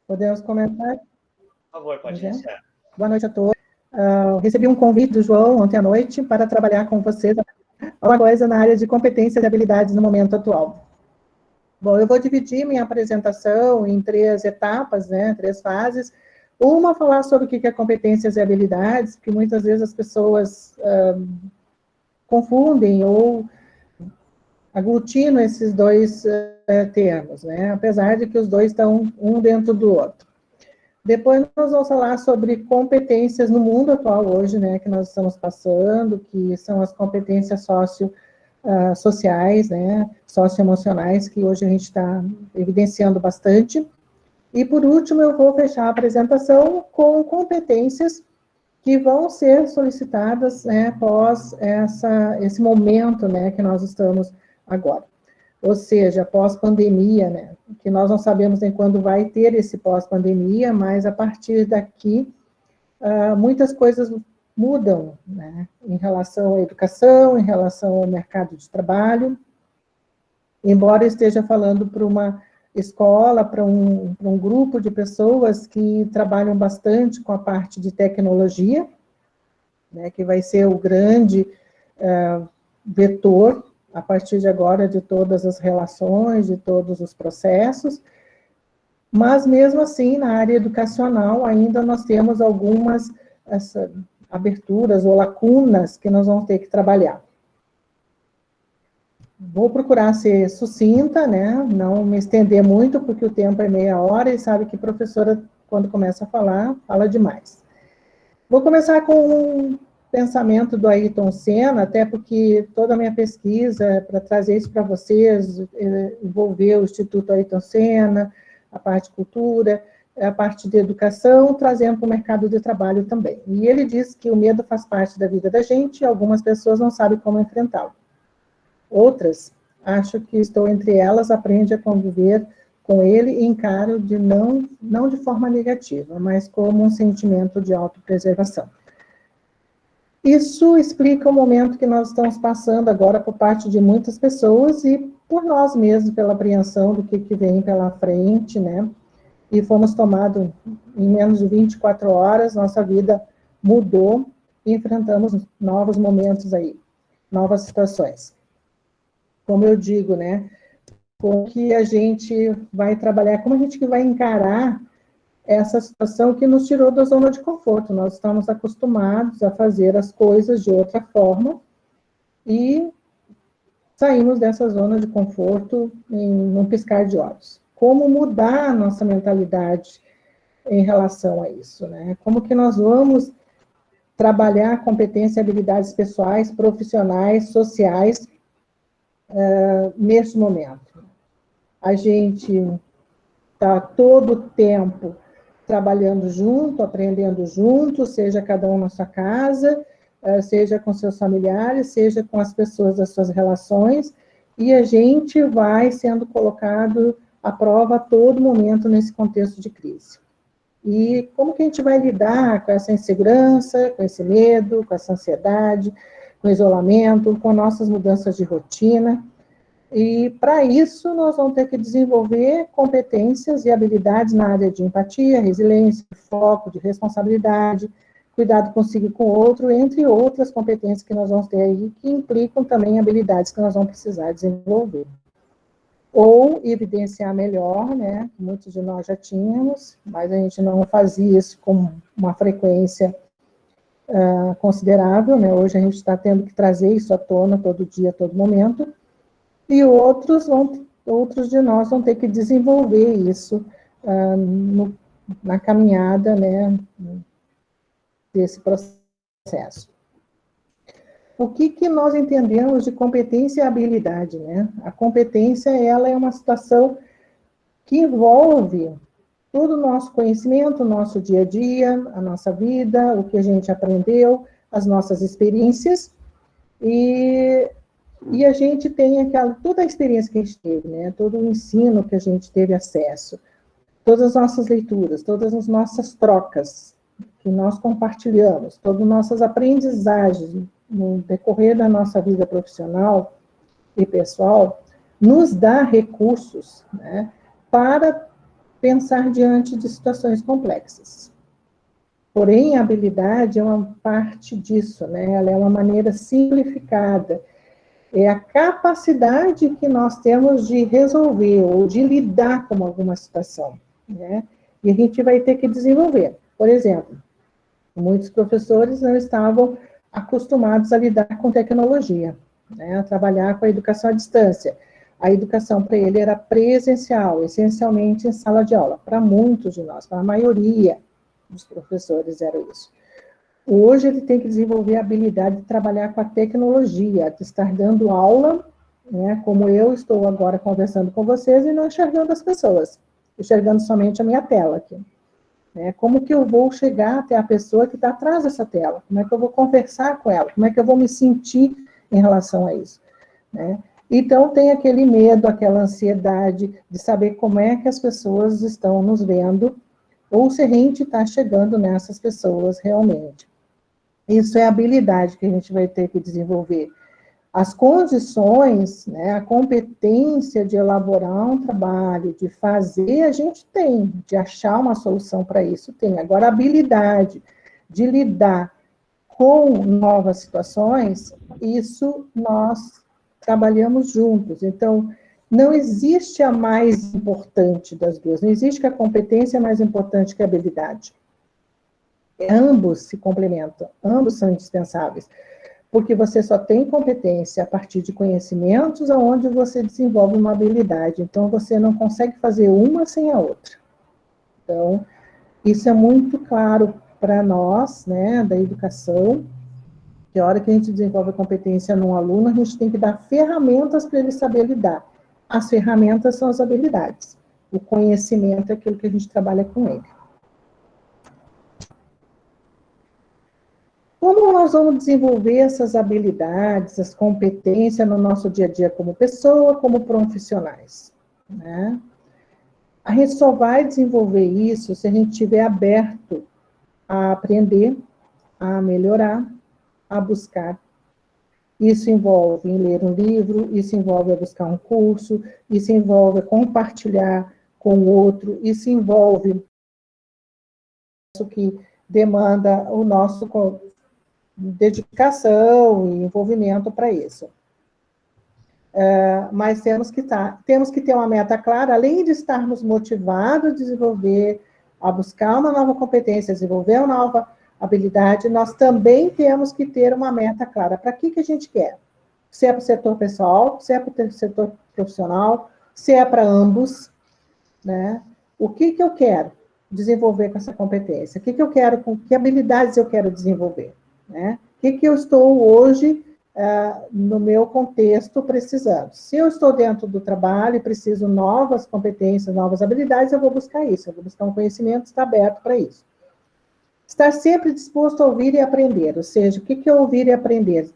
Podemos comentar? Por favor, pode iniciar. Boa noite a todos. Recebi um convite do João ontem à noite para trabalhar com vocês alguma coisa na área de competências e habilidades no momento atual. Bom, eu vou dividir minha apresentação em 3 etapas, né, 3 fases. Uma, falar sobre o que é competências e habilidades, porque muitas vezes as pessoas confundem ou aglutinam esses 2 termos, né, apesar de que os 2 estão um dentro do outro. Depois nós vamos falar sobre competências no mundo atual hoje, né, que nós estamos passando, que são as competências sociais, né, socioemocionais, que hoje a gente está evidenciando bastante. E, por último, eu vou fechar a apresentação com competências que vão ser solicitadas, né, após esse momento, né, que nós estamos agora. Ou seja, pós-pandemia, né, que nós não sabemos nem quando vai ter esse pós-pandemia, mas a partir daqui, muitas coisas mudam, né, em relação à educação, em relação ao mercado de trabalho, embora eu esteja falando para uma escola, para um grupo de pessoas que trabalham bastante com a parte de tecnologia, né, que vai ser o grande vetor, a partir de agora, de todas as relações, de todos os processos, mas mesmo assim, na área educacional, ainda nós temos algumas aberturas ou lacunas que nós vamos ter que trabalhar. Vou procurar ser sucinta, né, não me estender muito, porque o tempo é meia hora, e sabe que professora, quando começa a falar, fala demais. Vou começar com um pensamento do Ayrton Senna, até porque toda a minha pesquisa, para trazer isso para vocês, envolveu o Instituto Ayrton Senna, a parte de cultura, a parte de educação, trazendo para o mercado de trabalho também. E ele diz que o medo faz parte da vida da gente, e algumas pessoas não sabem como enfrentá-lo. Outras, acho que estou entre elas, aprende a conviver com ele e encaro não de forma negativa, mas como um sentimento de autopreservação. Isso explica o momento que nós estamos passando agora por parte de muitas pessoas e por nós mesmos, pela apreensão do que vem pela frente, né? E fomos tomados, em menos de 24 horas, nossa vida mudou e enfrentamos novos momentos aí, novas situações. Como eu digo, né? Como que a gente vai trabalhar, como a gente vai encarar essa situação que nos tirou da zona de conforto. Nós estamos acostumados a fazer as coisas de outra forma e saímos dessa zona de conforto em um piscar de olhos. Como mudar a nossa mentalidade em relação a isso, né? Como que nós vamos trabalhar competências e habilidades pessoais, profissionais, sociais, nesse momento? A gente está todo o tempo trabalhando junto, aprendendo junto, seja cada um na sua casa, seja com seus familiares, seja com as pessoas das suas relações, e a gente vai sendo colocado à prova a todo momento nesse contexto de crise. E como que a gente vai lidar com essa insegurança, com esse medo, com essa ansiedade, com o isolamento, com nossas mudanças de rotina? E, para isso, nós vamos ter que desenvolver competências e habilidades na área de empatia, resiliência, foco, de responsabilidade, cuidado consigo e com o outro, entre outras competências que nós vamos ter aí, que implicam também habilidades que nós vamos precisar desenvolver. Ou evidenciar melhor, né, muitos de nós já tínhamos, mas a gente não fazia isso com uma frequência considerável, né, hoje a gente está tendo que trazer isso à tona todo dia, a todo momento, e outros de nós vão ter que desenvolver isso na caminhada, né, desse processo. O que nós entendemos de competência e habilidade, né? A competência, ela é uma situação que envolve todo o nosso conhecimento, o nossa dia a dia, a nossa vida, o que a gente aprendeu, as nossas experiências, e a gente tem toda a experiência que a gente teve, né? Todo o ensino que a gente teve acesso, todas as nossas leituras, todas as nossas trocas que nós compartilhamos, todas as nossas aprendizagens no decorrer da nossa vida profissional, e pessoal nos dá recursos, né, para pensar diante de situações complexas. Porém, a habilidade é uma parte disso, né? Ela é uma maneira simplificada. É a capacidade que nós temos de resolver ou de lidar com alguma situação, né? E a gente vai ter que desenvolver. Por exemplo, muitos professores não estavam acostumados a lidar com tecnologia, né? A trabalhar com a educação à distância. A educação para ele era presencial, essencialmente em sala de aula. Para muitos de nós, para a maioria dos professores era isso. Hoje ele tem que desenvolver a habilidade de trabalhar com a tecnologia, de estar dando aula, né, como eu estou agora conversando com vocês e não enxergando as pessoas, enxergando somente a minha tela aqui. Né? Como que eu vou chegar até a pessoa que está atrás dessa tela? Como é que eu vou conversar com ela? Como é que eu vou me sentir em relação a isso? Né? Então, tem aquele medo, aquela ansiedade de saber como é que as pessoas estão nos vendo, ou se a gente está chegando nessas pessoas realmente. Isso é a habilidade que a gente vai ter que desenvolver. As condições, né, a competência de elaborar um trabalho, de fazer, a gente tem, de achar uma solução para isso, tem. Agora, a habilidade de lidar com novas situações, isso nós trabalhamos juntos. Então, não existe a mais importante das duas, não existe que a competência é mais importante que a habilidade. Ambos se complementam, ambos são indispensáveis, porque você só tem competência a partir de conhecimentos aonde você desenvolve uma habilidade, então você não consegue fazer uma sem a outra. Então, isso é muito claro para nós, né, da educação, que a hora que a gente desenvolve a competência num aluno, a gente tem que dar ferramentas para ele saber lidar. As ferramentas são as habilidades. O conhecimento é aquilo que a gente trabalha com ele. Como nós vamos desenvolver essas habilidades, as competências no nosso dia a dia como pessoa, como profissionais? Né? A gente só vai desenvolver isso se a gente estiver aberto a aprender, a melhorar, a buscar. Isso envolve ler um livro, isso envolve buscar um curso, isso envolve compartilhar com o outro, isso envolve isso que demanda o nosso dedicação e envolvimento para isso. Mas temos que ter uma meta clara, além de estarmos motivados a desenvolver, a buscar uma nova competência, desenvolver uma nova habilidade, nós também temos que ter uma meta clara. Para que a gente quer? Se é para o setor pessoal, se é para o setor profissional, se é para ambos, né? O que eu quero desenvolver com essa competência? Eu quero, que habilidades eu quero desenvolver? Né? O que eu estou hoje, no meu contexto, precisando? Se eu estou dentro do trabalho e preciso novas competências, novas habilidades, eu vou buscar isso, eu vou buscar um conhecimento, está aberto para isso. Estar sempre disposto a ouvir e aprender, ou seja, o que é ouvir e aprender?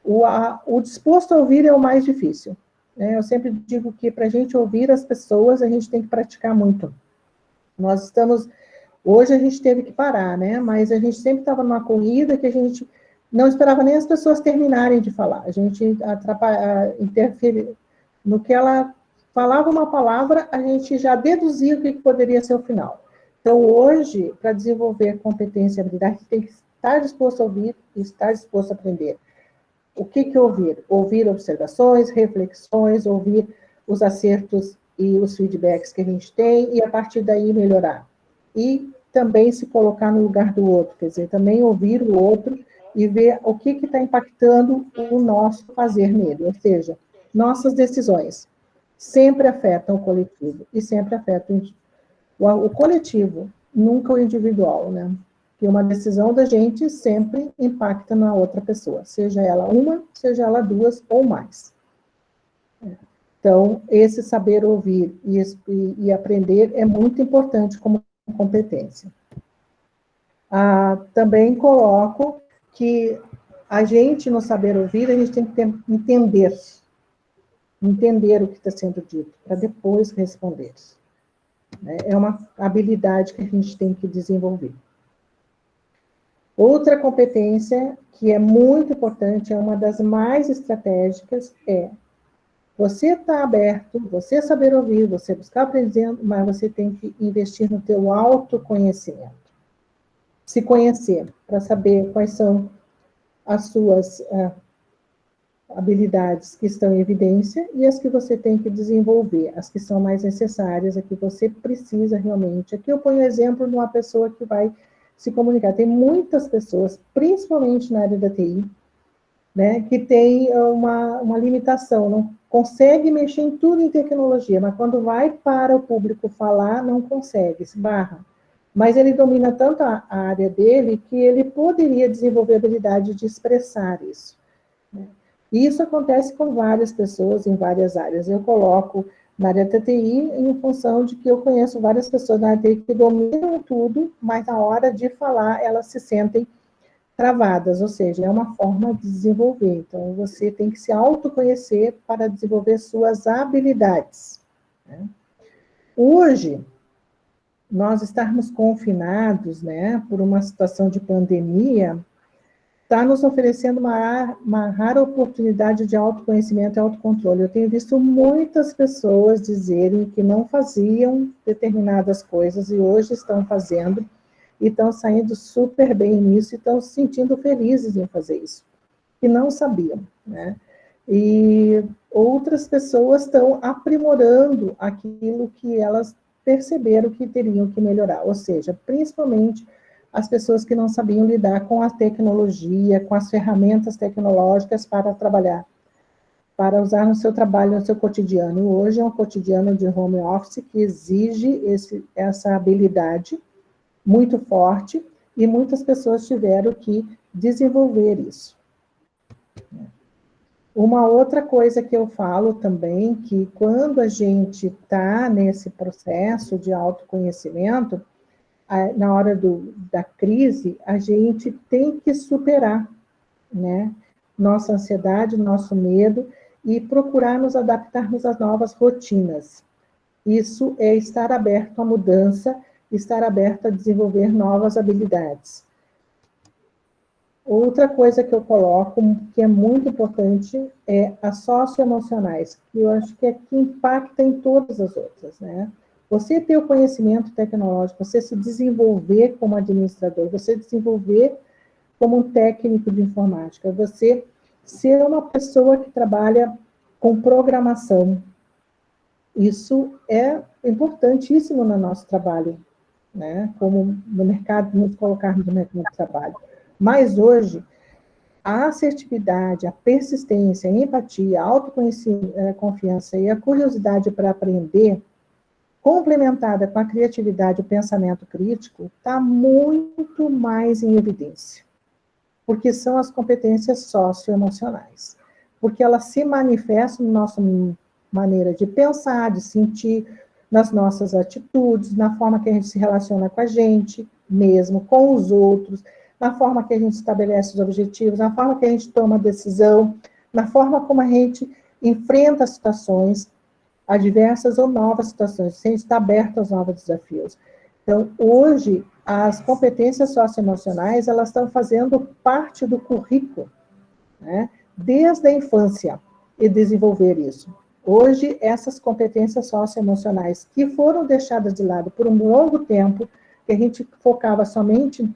O disposto a ouvir é o mais difícil. Né? Eu sempre digo que para a gente ouvir as pessoas, a gente tem que praticar muito. Nós estamos... Hoje a gente teve que parar, né? Mas a gente sempre estava numa corrida que a gente não esperava nem as pessoas terminarem de falar. A gente interferia no que ela falava uma palavra, a gente já deduzia o que poderia ser o final. Então, hoje, para desenvolver competência e habilidade, a gente tem que estar disposto a ouvir e estar disposto a aprender. O que ouvir? Ouvir observações, reflexões, ouvir os acertos e os feedbacks que a gente tem e, a partir daí, melhorar. E também se colocar no lugar do outro, quer dizer, também ouvir o outro e ver o que está impactando o nosso fazer nele, ou seja, nossas decisões sempre afetam o coletivo e sempre afetam o coletivo, nunca o individual, né? Que uma decisão da gente sempre impacta na outra pessoa, seja ela uma, seja ela duas ou mais. Então, esse saber ouvir e aprender é muito importante como competência. Também coloco que a gente, no saber ouvir, a gente tem que entender o que está sendo dito, para depois responder. É uma habilidade que a gente tem que desenvolver. Outra competência que é muito importante, é uma das mais estratégicas, é você está aberto, você saber ouvir, você buscar aprendendo, mas você tem que investir no teu autoconhecimento. Se conhecer, para saber quais são as suas habilidades que estão em evidência e as que você tem que desenvolver, as que são mais necessárias, as que você precisa realmente. Aqui eu ponho o exemplo de uma pessoa que vai se comunicar. Tem muitas pessoas, principalmente na área da TI, né, que tem uma limitação, não consegue mexer em tudo em tecnologia, mas quando vai para o público falar, não consegue, se barra. Mas ele domina tanto a área dele que ele poderia desenvolver a habilidade de expressar isso. Né? E isso acontece com várias pessoas em várias áreas. Eu coloco na área da TI em função de que eu conheço várias pessoas na área da TI que dominam tudo, mas na hora de falar elas se sentem travadas, ou seja, é uma forma de desenvolver. Então, você tem que se autoconhecer para desenvolver suas habilidades. Né? Hoje, nós estarmos confinados, né, por uma situação de pandemia, está nos oferecendo uma rara oportunidade de autoconhecimento e autocontrole. Eu tenho visto muitas pessoas dizerem que não faziam determinadas coisas e hoje estão fazendo, e estão saindo super bem nisso, e estão se sentindo felizes em fazer isso, que não sabiam, né? E outras pessoas estão aprimorando aquilo que elas perceberam que teriam que melhorar, ou seja, principalmente as pessoas que não sabiam lidar com a tecnologia, com as ferramentas tecnológicas para trabalhar, para usar no seu trabalho, no seu cotidiano. Hoje é um cotidiano de home office que exige essa habilidade muito forte, e muitas pessoas tiveram que desenvolver isso. Uma outra coisa que eu falo também, que quando a gente está nesse processo de autoconhecimento, na hora da crise, a gente tem que superar, né, nossa ansiedade, nosso medo, e procurar nos adaptarmos às novas rotinas. Isso é estar aberto à mudança, estar aberto a desenvolver novas habilidades. Outra coisa que eu coloco, que é muito importante, é as socioemocionais, que eu acho que é que impacta em todas as outras, né? Você ter o conhecimento tecnológico, você se desenvolver como administrador, você desenvolver como um técnico de informática, você ser uma pessoa que trabalha com programação. Isso é importantíssimo no nosso trabalho, né? Como no mercado, nos colocarmos no mercado de trabalho. Mas hoje, a assertividade, a persistência, a empatia, a autoconfiança e a curiosidade para aprender, complementada com a criatividade e o pensamento crítico, está muito mais em evidência. Porque são as competências socioemocionais. Porque elas se manifestam na nossa maneira de pensar, de sentir, nas nossas atitudes, na forma que a gente se relaciona com a gente mesmo, com os outros, na forma que a gente estabelece os objetivos, na forma que a gente toma decisão, na forma como a gente enfrenta situações adversas ou novas situações, se a gente está aberto aos novos desafios. Então, hoje, as competências socioemocionais, elas estão fazendo parte do currículo, né, desde a infância, e desenvolver isso. Hoje, essas competências socioemocionais, que foram deixadas de lado por um longo tempo, que a gente focava somente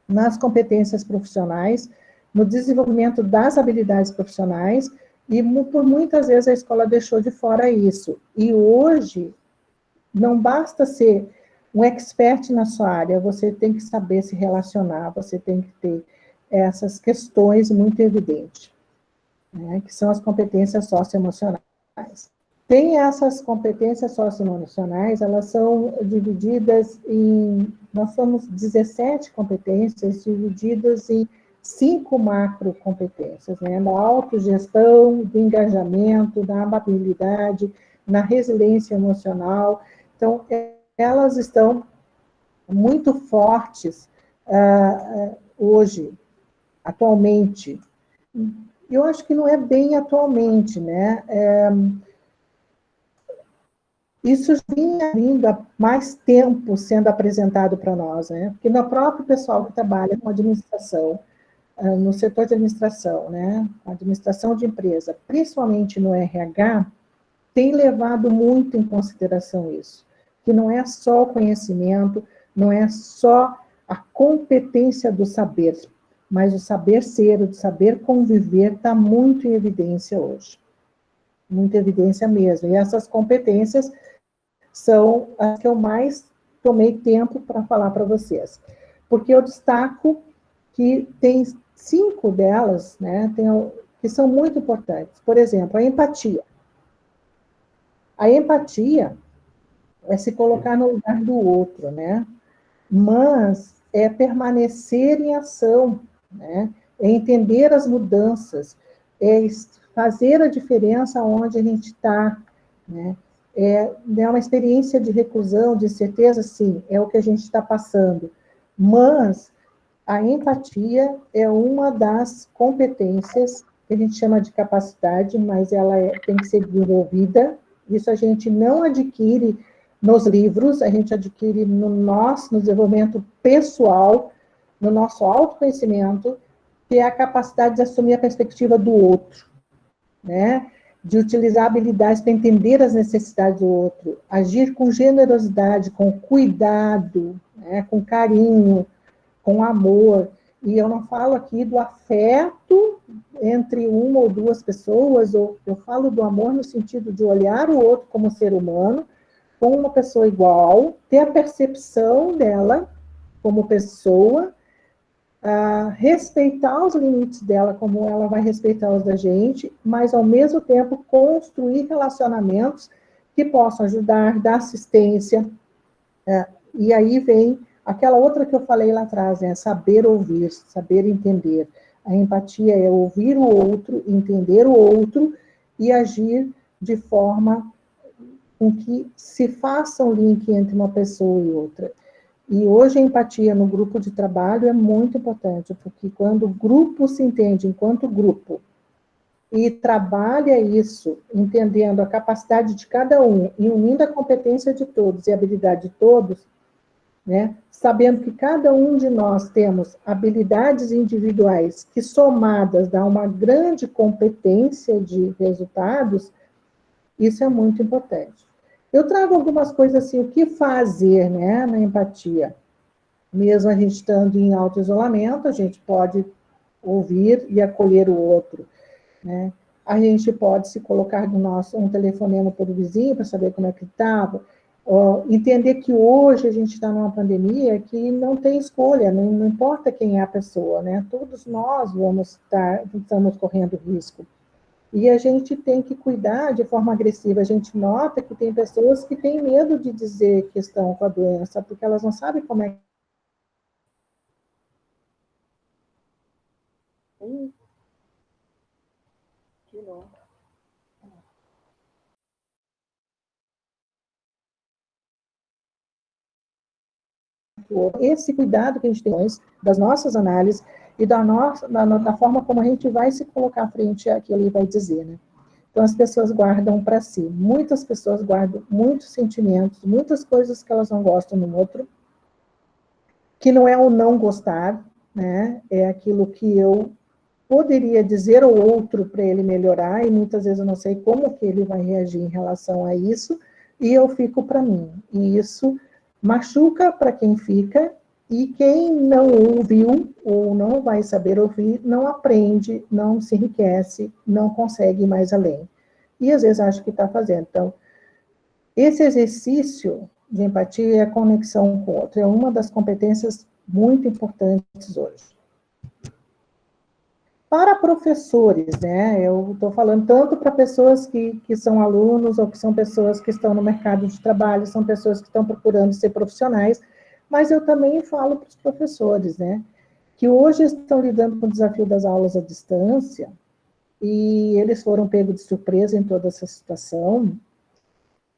nas competências profissionais, no desenvolvimento das habilidades profissionais, e por muitas vezes a escola deixou de fora isso. E hoje, não basta ser um expert na sua área, você tem que saber se relacionar, você tem que ter essas questões muito evidentes, né, que são as competências socioemocionais. Tem essas competências socioemocionais, elas são divididas nós somos 17 competências divididas em 5 macrocompetências, né, na autogestão, do engajamento, da amabilidade, na resiliência emocional. Então, elas estão muito fortes hoje, atualmente. Eu acho que não é bem atualmente, né? Isso vinha vindo há mais tempo sendo apresentado para nós, né? Porque no próprio pessoal que trabalha com administração, no setor de administração, né, administração de empresa, principalmente no RH, tem levado muito em consideração isso, que não é só o conhecimento, não é só a competência do saber, mas o saber ser, o saber conviver está muito em evidência hoje. Muita evidência mesmo. E essas competências são as que eu mais tomei tempo para falar para vocês. Porque eu destaco que tem 5 delas, né, que são muito importantes. Por exemplo, a empatia. A empatia é se colocar no lugar do outro, né? Mas é permanecer em ação, né? É entender as mudanças, é fazer a diferença onde a gente está, né? É uma experiência de reclusão, de certeza, sim, é o que a gente está passando. Mas a empatia é uma das competências que a gente chama de capacidade, mas ela tem que ser desenvolvida. Isso a gente não adquire nos livros, a gente adquire no desenvolvimento pessoal, no nosso autoconhecimento, que é a capacidade de assumir a perspectiva do outro, né? De utilizar habilidades para entender as necessidades do outro, agir com generosidade, com cuidado, né? Com carinho, com amor. E eu não falo aqui do afeto entre uma ou duas pessoas, ou eu falo do amor no sentido de olhar o outro como ser humano, como uma pessoa igual, ter a percepção dela como pessoa, respeitar os limites dela como ela vai respeitar os da gente, mas, ao mesmo tempo, construir relacionamentos que possam ajudar, dar assistência. E aí vem aquela outra que eu falei lá atrás, né? Saber ouvir, saber entender. A empatia é ouvir o outro, entender o outro e agir de forma com que se faça um link entre uma pessoa e outra. E hoje a empatia no grupo de trabalho é muito importante, porque quando o grupo se entende enquanto grupo e trabalha isso, entendendo a capacidade de cada um e unindo a competência de todos e a habilidade de todos, né, sabendo que cada um de nós temos habilidades individuais que somadas dão uma grande competência de resultados, isso é muito importante. Eu trago algumas coisas assim, o que fazer, né, na empatia. Mesmo a gente estando em auto-isolamento, a gente pode ouvir e acolher o outro, né? A gente pode se colocar um telefonema para o vizinho para saber como é que estava, entender que hoje a gente está numa pandemia que não tem escolha, não importa quem é a pessoa, né? Todos nós estamos correndo risco. E a gente tem que cuidar de forma agressiva. A gente nota que tem pessoas que têm medo de dizer que estão com a doença, porque elas não sabem como é. Que louco. Esse cuidado que a gente tem das nossas análises e da forma como a gente vai se colocar frente àquilo e vai dizer, né? Então, as pessoas guardam para si. Muitas pessoas guardam muitos sentimentos, muitas coisas que elas não gostam no outro, que não é o não gostar, né? É aquilo que eu poderia dizer ao outro para ele melhorar, e muitas vezes eu não sei como que ele vai reagir em relação a isso, e eu fico para mim. E isso machuca para quem fica, e quem não ouviu ou não vai saber ouvir, não aprende, não se enriquece, não consegue ir mais além. E às vezes acha que está fazendo. Então, esse exercício de empatia e a conexão com o outro é uma das competências muito importantes hoje. Para professores, né, eu estou falando tanto para pessoas que são alunos ou que são pessoas que estão no mercado de trabalho, são pessoas que estão procurando ser profissionais, mas eu também falo para os professores, né, que hoje estão lidando com o desafio das aulas à distância, e eles foram pegos de surpresa em toda essa situação,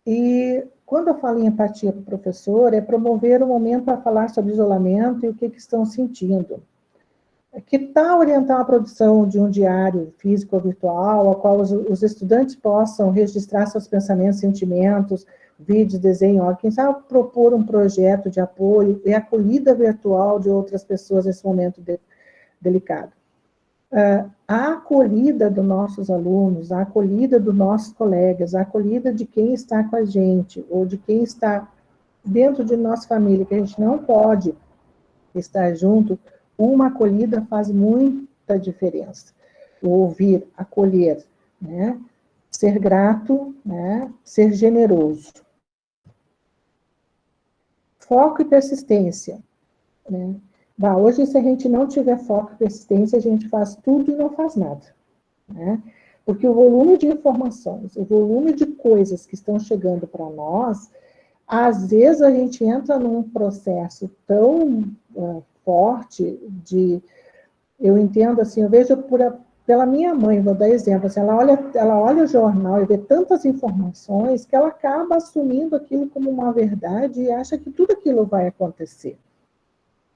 e quando eu falo em empatia para o professor, é promover o momento para falar sobre isolamento e o que estão sentindo. Que tal orientar a produção de um diário físico ou virtual, ao qual os estudantes possam registrar seus pensamentos, sentimentos, vídeos, desenho, quem sabe propor um projeto de apoio e acolhida virtual de outras pessoas nesse momento delicado. A acolhida dos nossos alunos, a acolhida dos nossos colegas, a acolhida de quem está com a gente, ou de quem está dentro de nossa família, que a gente não pode estar junto, uma acolhida faz muita diferença. O ouvir, acolher, né? Ser grato, né? Ser generoso. Foco e persistência, né? Hoje, se a gente não tiver foco e persistência, a gente faz tudo e não faz nada, né? Porque o volume de informações, o volume de coisas que estão chegando para nós, às vezes a gente entra num processo tão forte de... Eu entendo assim, eu vejo pela minha mãe, vou dar exemplo, assim, ela olha o jornal e vê tantas informações que ela acaba assumindo aquilo como uma verdade e acha que tudo aquilo vai acontecer.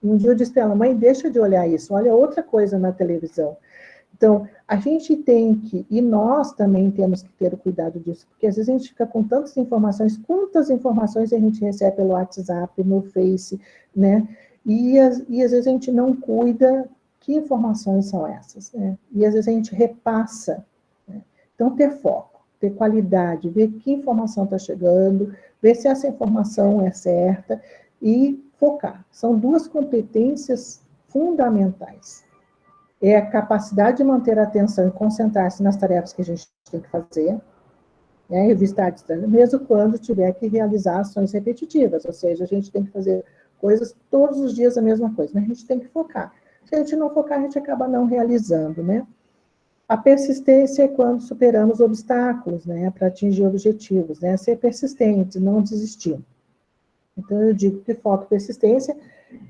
Um dia eu disse para ela, mãe, deixa de olhar isso, olha outra coisa na televisão. Então, a gente tem que, e nós também temos que ter o cuidado disso, porque às vezes a gente fica com tantas informações, quantas informações a gente recebe pelo WhatsApp, no Face, né? E às vezes a gente não cuida que informações são essas, né? E às vezes a gente repassa, né? Então, ter foco, ter qualidade, ver que informação está chegando, ver se essa informação é certa e focar. São duas competências fundamentais. É a capacidade de manter a atenção e concentrar-se nas tarefas que a gente tem que fazer, né, revistar a distância, mesmo quando tiver que realizar ações repetitivas, ou seja, a gente tem que fazer coisas todos os dias a mesma coisa, mas a gente tem que focar. Se a gente não focar, a gente acaba não realizando, né? A persistência é quando superamos obstáculos, né, para atingir objetivos, né? Ser persistente, não desistir. Então, eu digo que foco e persistência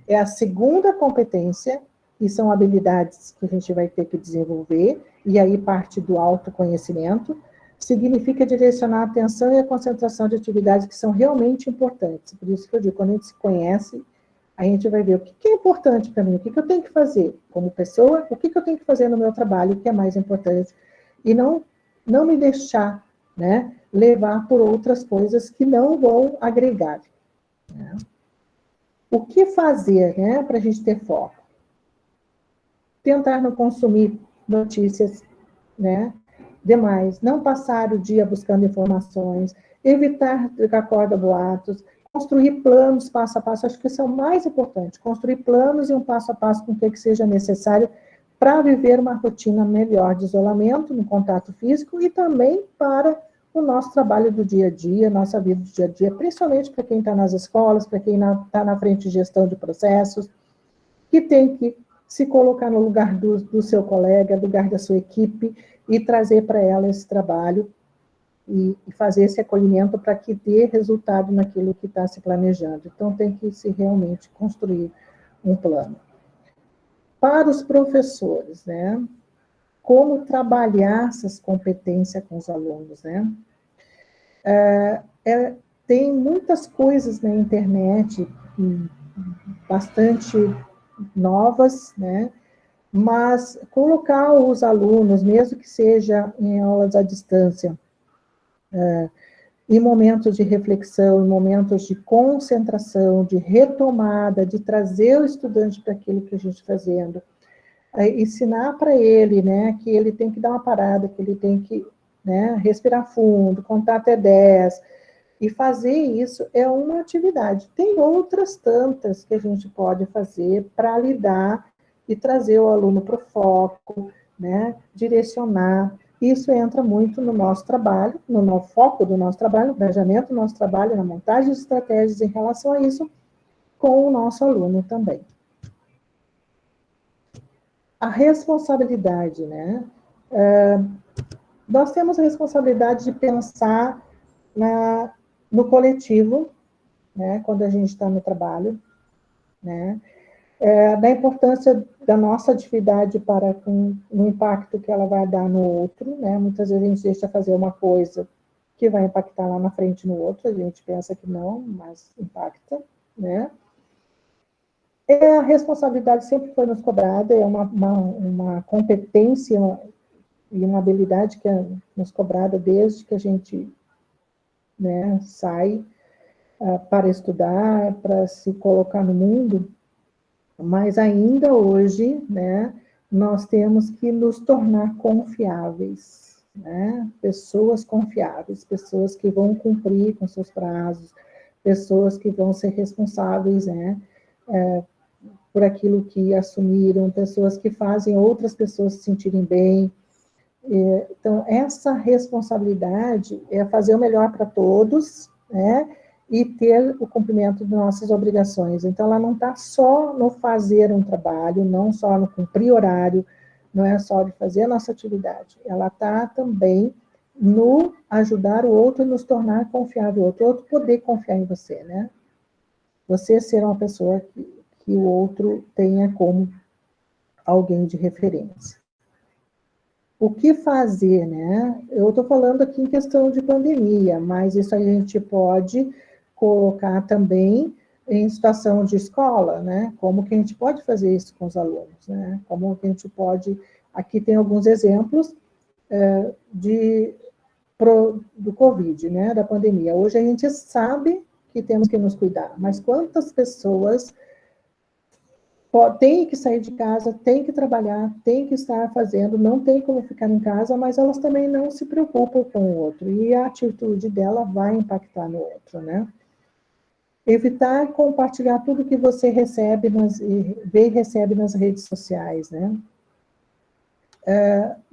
é a segunda competência, e são habilidades que a gente vai ter que desenvolver, e aí parte do autoconhecimento, significa direcionar a atenção e a concentração de atividades que são realmente importantes. Por isso que eu digo, quando a gente se conhece, a gente vai ver o que é importante para mim, o que eu tenho que fazer como pessoa, o que eu tenho que fazer no meu trabalho, o que é mais importante, e não me deixar, né, levar por outras coisas que não vão agregar. Né? O que fazer, né, para a gente ter foco? Tentar não consumir notícias, né, demais, não passar o dia buscando informações, evitar ficar corda boatos, construir planos passo a passo, acho que isso é o mais importante, construir planos e um passo a passo com o que seja necessário para viver uma rotina melhor de isolamento, no contato físico e também para o nosso trabalho do dia a dia, nossa vida do dia a dia, principalmente para quem está nas escolas, para quem está na frente de gestão de processos, que tem que se colocar no lugar do seu colega, no lugar da sua equipe, e trazer para ela esse trabalho e fazer esse acolhimento para que dê resultado naquilo que está se planejando. Então, tem que se realmente construir um plano. Para os professores, né? Como trabalhar essas competências com os alunos, né? Tem muitas coisas na internet, bastante novas, né? Mas colocar os alunos, mesmo que seja em aulas à distância, em momentos de reflexão, em momentos de concentração, de retomada, de trazer o estudante para aquilo que a gente está fazendo, ensinar para ele, né, que ele tem que dar uma parada, que ele tem que, né, respirar fundo, contar até 10, e fazer isso é uma atividade. Tem outras tantas que a gente pode fazer para lidar e trazer o aluno para o foco, né, direcionar. Isso entra muito no nosso trabalho, no foco do nosso trabalho, no planejamento do nosso trabalho, na montagem de estratégias em relação a isso, com o nosso aluno também. A responsabilidade, né? Nós temos a responsabilidade de pensar no coletivo, né, quando a gente está no trabalho, né? Da importância da nossa atividade para no impacto que ela vai dar no outro, né? Muitas vezes a gente deixa fazer uma coisa que vai impactar lá na frente no outro, a gente pensa que não, mas impacta, né? A responsabilidade sempre foi nos cobrada, é uma competência e uma habilidade que é nos cobrada desde que a gente, né, sai para estudar, para se colocar no mundo, mas ainda hoje, né, nós temos que nos tornar confiáveis, né? Pessoas confiáveis, pessoas que vão cumprir com seus prazos, pessoas que vão ser responsáveis, né? Por aquilo que assumiram, pessoas que fazem outras pessoas se sentirem bem. Então, essa responsabilidade é fazer o melhor para todos, né? E ter o cumprimento de nossas obrigações. Então, ela não está só no fazer um trabalho, não só no cumprir horário, não é só de fazer a nossa atividade. Ela está também no ajudar o outro e nos tornar confiável, o outro poder confiar em você, né? Você ser uma pessoa que o outro tenha como alguém de referência. O que fazer, né? Eu estou falando aqui em questão de pandemia, mas isso a gente pode colocar também em situação de escola, né? Como que a gente pode fazer isso com os alunos, né? Como que a gente pode... Aqui tem alguns exemplos do Covid, né? Da pandemia. Hoje a gente sabe que temos que nos cuidar, mas quantas pessoas tem que sair de casa, tem que trabalhar, tem que estar fazendo, não tem como ficar em casa, mas elas também não se preocupam com o outro, e a atitude dela vai impactar no outro, né? Evitar compartilhar tudo que você recebe, vê e recebe nas redes sociais, né?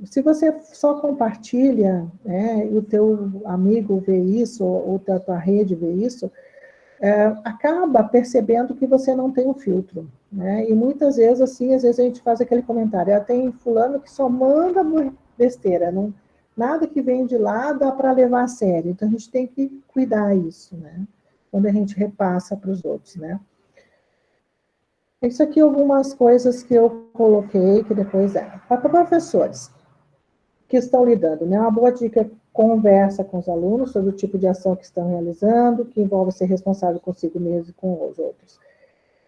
Se você só compartilha, né, e o teu amigo vê isso, ou a tua rede vê isso, acaba percebendo que você não tem um filtro, né? E muitas vezes, assim, às vezes a gente faz aquele comentário, tem fulano que só manda besteira, não, nada que vem de lá dá para levar a sério. Então, a gente tem que cuidar isso, né? Quando a gente repassa para os outros, né? Isso aqui, algumas coisas que eu coloquei, que depois para professores que estão lidando, né? Uma boa dica é conversa com os alunos sobre o tipo de ação que estão realizando, que envolve ser responsável consigo mesmo e com os outros.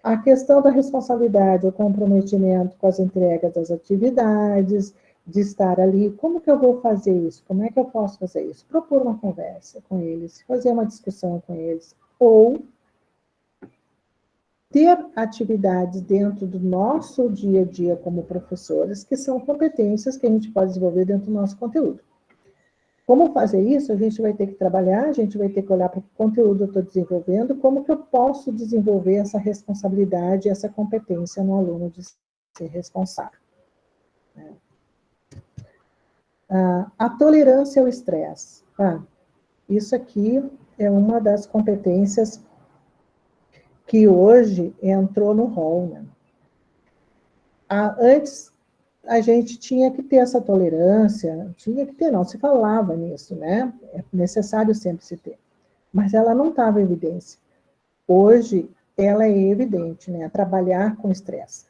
A questão da responsabilidade, o comprometimento com as entregas das atividades, de estar ali, como que eu vou fazer isso? Como é que eu posso fazer isso? Propor uma conversa com eles, fazer uma discussão com eles, ou ter atividades dentro do nosso dia a dia como professores, que são competências que a gente pode desenvolver dentro do nosso conteúdo. Como fazer isso? A gente vai ter que trabalhar, a gente vai ter que olhar para que conteúdo eu estou desenvolvendo, como que eu posso desenvolver essa responsabilidade, essa competência no aluno de ser responsável. A tolerância ao estresse. Isso aqui é uma das competências que hoje entrou no rol, né? Antes, a gente tinha que ter essa tolerância, tinha que ter, não, se falava nisso, né? É necessário sempre se ter. Mas ela não estava em evidência. Hoje, ela é evidente, né? Trabalhar com estresse.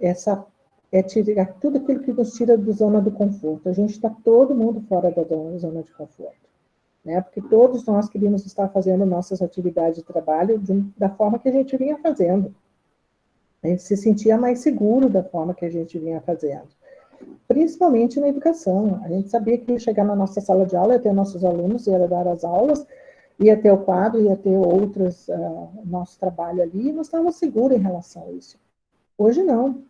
Essa é tirar tudo aquilo que nos tira da zona do conforto. A gente está todo mundo fora da zona de conforto, né? Porque todos nós queríamos estar fazendo nossas atividades de trabalho da forma que a gente vinha fazendo. A gente se sentia mais seguro da forma que a gente vinha fazendo. Principalmente na educação. A gente sabia que ia chegar na nossa sala de aula, ia ter nossos alunos, ia dar as aulas, ia ter o quadro, ia ter outros, nosso trabalho ali, e nós estávamos seguros em relação a isso. Hoje não.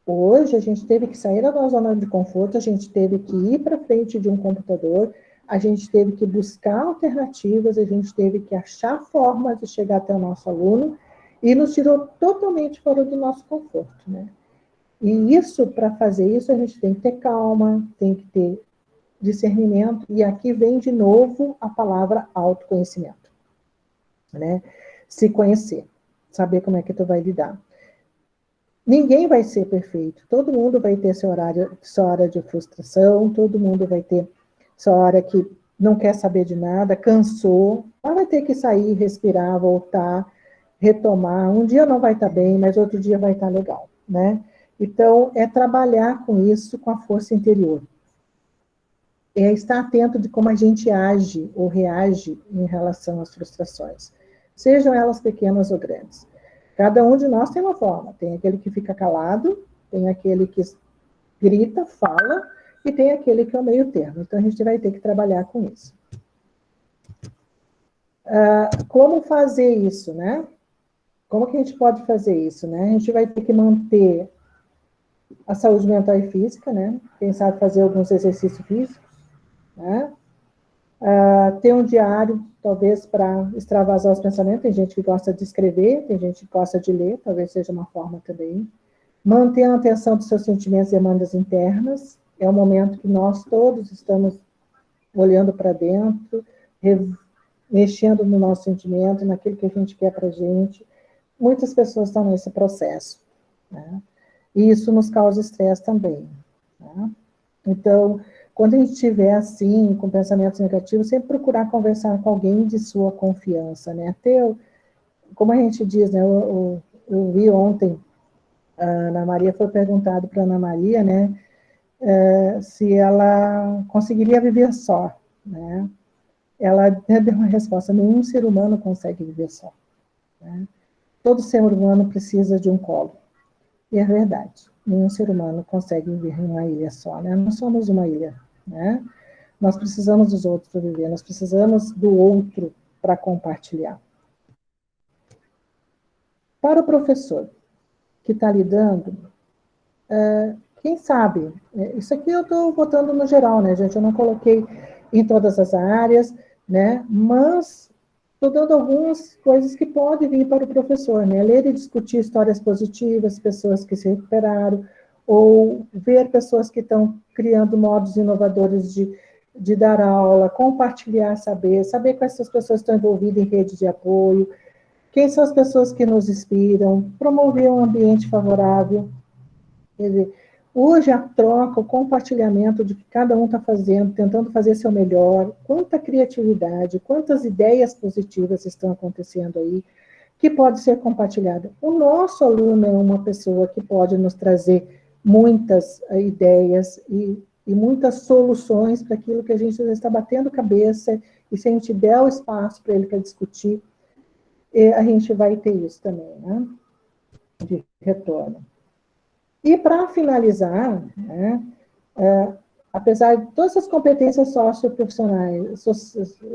Hoje a gente teve que sair da nossa zona de conforto, a gente teve que ir para frente de um computador, a gente teve que buscar alternativas, a gente teve que achar formas de chegar até o nosso aluno, e nos tirou totalmente fora do nosso conforto, né? E isso, para fazer isso, a gente tem que ter calma, tem que ter discernimento, e aqui vem de novo a palavra autoconhecimento, né? Se conhecer, saber como é que tu vai lidar. Ninguém vai ser perfeito, todo mundo vai ter sua hora de frustração, todo mundo vai ter sua hora que não quer saber de nada, cansou, mas vai ter que sair, respirar, voltar, retomar. Um dia não vai estar bem, mas outro dia vai estar legal, né? Então, é trabalhar com isso, com a força interior. É estar atento de como a gente age ou reage em relação às frustrações, sejam elas pequenas ou grandes. Cada um de nós tem uma forma. Tem aquele que fica calado, tem aquele que grita, fala, e tem aquele que é o meio termo. Então, a gente vai ter que trabalhar com isso. Como fazer isso, né? Como que a gente pode fazer isso, né? A gente vai ter que manter a saúde mental e física, né? Quem sabe fazer alguns exercícios físicos, né? Ter um diário, talvez, para extravasar os pensamentos. Tem gente que gosta de escrever, tem gente que gosta de ler, talvez seja uma forma também. Manter a atenção dos seus sentimentos e demandas internas. É o momento que nós todos estamos olhando para dentro, mexendo no nosso sentimento, naquilo que a gente quer para a gente. Muitas pessoas estão nesse processo, né? E isso nos causa estresse também, né? Então, quando a gente estiver assim, com pensamentos negativos, sempre procurar conversar com alguém de sua confiança, né? Até, como a gente diz, né? Eu vi ontem, a Ana Maria foi perguntado para a Ana Maria, né? Se ela conseguiria viver só, né? Ela deu uma resposta: nenhum ser humano consegue viver só, né? Todo ser humano precisa de um colo. E é verdade, nenhum ser humano consegue viver em uma ilha só, né? Não somos uma ilha, né? Nós precisamos dos outros para viver, nós precisamos do outro para compartilhar. Para o professor que está lidando, quem sabe, isso aqui eu estou botando no geral, né, gente? Eu não coloquei em todas as áreas, né? Mas estou dando algumas coisas que podem vir para o professor, né? Ler e discutir histórias positivas, pessoas que se recuperaram, ou ver pessoas que estão criando modos inovadores de dar aula, compartilhar saber quais essas pessoas estão envolvidas em rede de apoio, quem são as pessoas que nos inspiram, promover um ambiente favorável. Quer dizer, hoje a troca, o compartilhamento de que cada um está fazendo, tentando fazer seu melhor, quanta criatividade, quantas ideias positivas estão acontecendo aí, que pode ser compartilhada. O nosso aluno é uma pessoa que pode nos trazer muitas ideias e muitas soluções para aquilo que a gente já está batendo cabeça, e se a gente der o espaço para ele para discutir, a gente vai ter isso também, né? De retorno. E para finalizar, né, apesar de todas as competências socioprofissionais,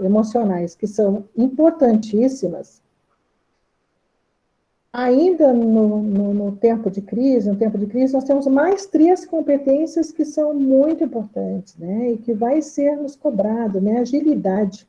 emocionais, que são importantíssimas, ainda no tempo de crise, nós temos mais 3 competências que são muito importantes, né, e que vai ser nos cobrado, né, agilidade.